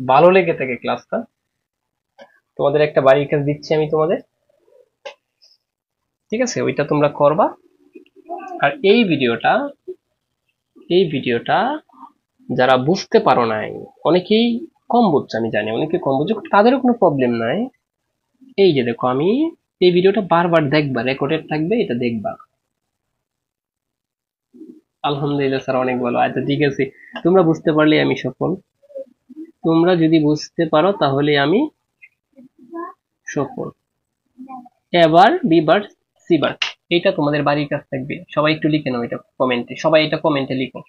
ভালো লেগে থাকে ক্লাসটা, তোমাদের একটা বাড়ির কাজ দিচ্ছি আমি তোমাদের, ঠিক আছে? ওইটা তোমরা করবা। আর এই ভিডিওটা যারা বুঝতে পারো নাই, অনেকেই কম বুঝছে, আমি জানি অনেকে কম বুঝছে, তাদেরও কোনো প্রবলেম নাই। এই যে দেখো, আমি এই ভিডিওটা বারবার দেখবা, রেকর্ডেড থাকবে, এটা দেখবা। আলহামদুলিল্লাহ স্যার, অনেক ভালো। আচ্ছা ঠিক আছে, তোমরা বুঝতে পারলে আমি সফল। তোমরা যদি বুঝতে পারো তাহলে আমি সফল। এবার বিবার সিবার, এটা তোমাদের বাড়ির কাজ থাকবে। সবাই একটু লিখে নাও এটা কমেন্টে, সবাই এটা কমেন্টে লিখো।